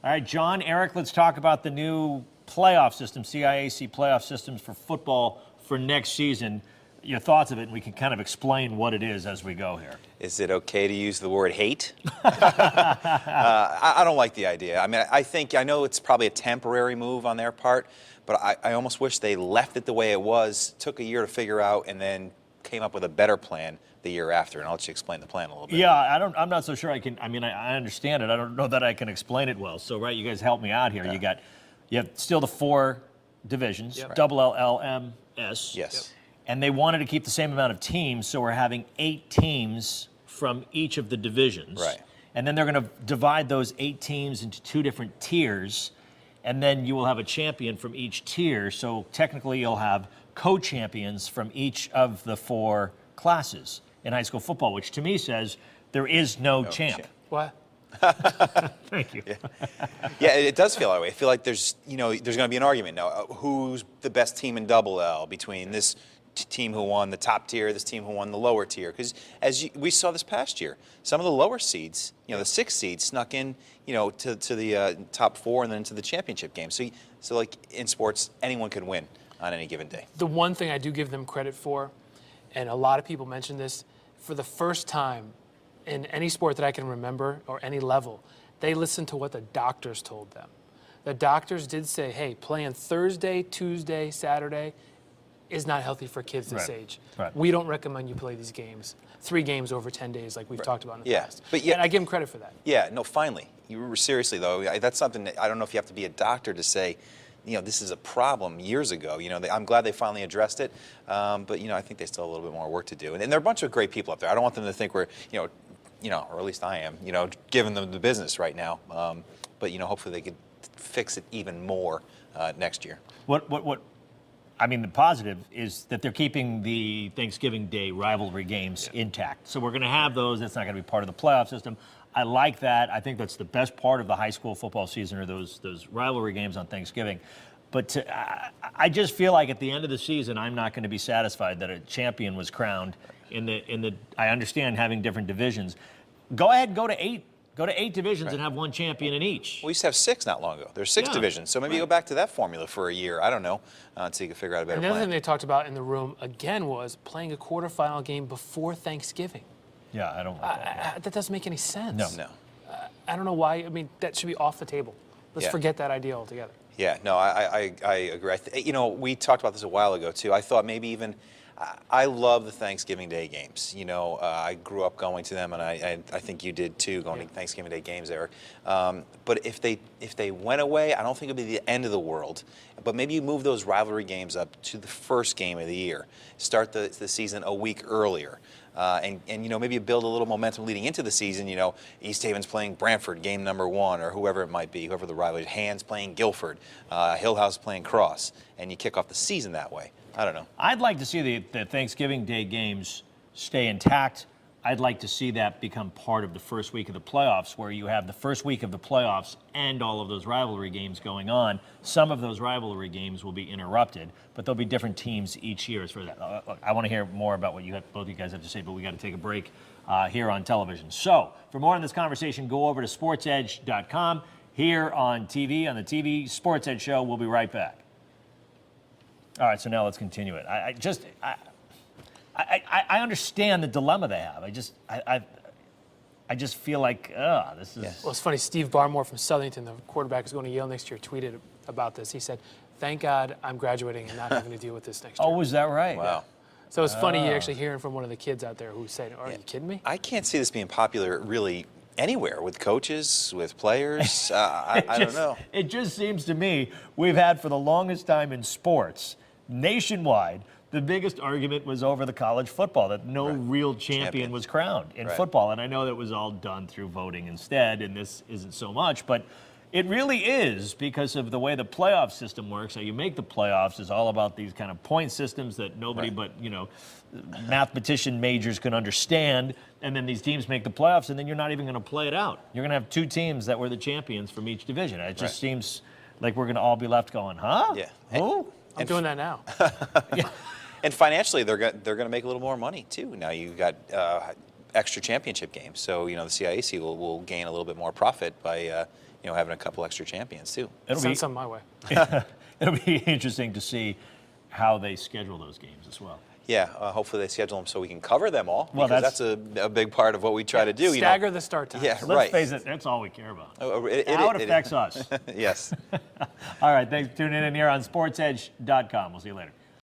All right, John, Eric, let's talk about the new playoff system, CIAC playoff systems for football for next season. Your thoughts of it, and we can kind of explain what it is as we go here. Is it okay to use the word hate? I don't like the idea. I mean, I know it's probably a temporary move on their part, but I almost wish they left it the way it was, took a year to figure out, and then came up with a better plan the year after. And I'll let you explain the plan a little bit. Yeah, I'm not so sure I can. I mean, I understand it. I don't know that I can explain it well. So, right, you guys help me out here. Yeah. You have still the 4 divisions, Yep. double L, L, M, S. Yes. And they wanted to keep the same amount of teams, so we're having 8 teams from each of the divisions. Right. And then they're going to divide those 8 teams into 2 different tiers, and then you will have a champion from each tier. So technically you'll have co-champions from each of the 4 classes in high school football, which to me says there is no champ. What? Thank you. Yeah, it does feel that way. I feel like there's going to be an argument now. Who's the best team in double L between this team who won the top tier, this team who won the lower tier? Because we saw this past year, some of the lower seeds, the 6 seeds snuck in, to the top 4 and then to the championship game. So like in sports, anyone can win on any given day. The one thing I do give them credit for, and a lot of people mention this, for the first time in any sport that I can remember or any level, they listened to what the doctors told them. The doctors did say, hey, playing Thursday, Tuesday, Saturday is not healthy for kids this age. Right. We don't recommend you play these games, 3 games over 10 days like we've talked about in the past. But and I give them credit for that. Yeah, no, finally. Seriously, though, that's something that I don't know if you have to be a doctor to say, this is a problem years ago. I'm glad they finally addressed it, but, I think they still have a little bit more work to do. And there are a bunch of great people up there. I don't want them to think we're, or at least I am, giving them the business right now. But, hopefully they could fix it even more next year. The positive is that they're keeping the Thanksgiving Day rivalry games intact. So we're going to have those. That's not going to be part of the playoff system. I like that. I think that's the best part of the high school football season are those rivalry games on Thanksgiving. But I just feel like at the end of the season, I'm not going to be satisfied that a champion was crowned in the. I understand having different divisions. Go ahead, go to 8. Go to 8 divisions and have 1 champion in each. We used to have 6 not long ago. There's 6 divisions, so maybe you go back to that formula for a year. I don't know, until you can figure out a better plan. Another thing they talked about in the room again was playing a quarterfinal game before Thanksgiving. Yeah, I don't like that. That doesn't make any sense. No. I don't know why. I mean, that should be off the table. Let's forget that idea altogether. Yeah, no, I agree. We talked about this a while ago, too. I thought maybe even, I love the Thanksgiving Day games. I grew up going to them, and I think you did, too, going to Thanksgiving Day games, Eric. But if they went away, I don't think it would be the end of the world. But maybe you move those rivalry games up to the first game of the year. Start the season a week earlier. And maybe you build a little momentum leading into the season. East Haven's playing Brantford, game number 1, or whoever it might be, whoever the rival is. Hands playing Guilford, Hillhouse playing Cross, and you kick off the season that way. I don't know. I'd like to see the Thanksgiving Day games stay intact. I'd like to see that become part of the first week of the playoffs, where you have the first week of the playoffs and all of those rivalry games going on. Some of those rivalry games will be interrupted, but there'll be different teams each year as for that. I want to hear more about what both of you guys have to say, but we got to take a break here on television. So, for more on this conversation, go over to sportsedge.com. Here on TV, on the TV Sportzedge show. We'll be right back. All right, so now let's continue it. I understand the dilemma they have. I just feel like, this is... Well, it's funny. Steve Barmore from Southington, the quarterback who's going to Yale next year, tweeted about this. He said, thank God I'm graduating and not having to deal with this next year. Oh, is that right? Wow. So it's funny you're actually hearing from one of the kids out there who's saying, are you kidding me? I can't see this being popular really anywhere, with coaches, with players. I don't know. It just seems to me we've had for the longest time in sports, nationwide, the biggest argument was over the college football, that no real champion was crowned in football. And I know that was all done through voting instead, and this isn't so much, but it really is because of the way the playoff system works. How you make the playoffs is all about these kind of point systems that nobody but, mathematician majors can understand. And then these teams make the playoffs, and then you're not even going to play it out. You're going to have 2 teams that were the champions from each division. It just seems like we're going to all be left going, huh? Yeah. Who? I'm doing that now. And financially, they're going to make a little more money, too. Now you've got extra championship games. So, the CIAC will gain a little bit more profit by, having a couple extra champions too. Send some my way. It'll be interesting to see how they schedule those games as well. Yeah, hopefully they schedule them so we can cover them all. Well, because that's a big part of what we try to do. Stagger the start times. Yeah, Let's right. face it, that's all we care about. How it affects us. Yes. All right, thanks for tuning in here on sportsedge.com. We'll see you later.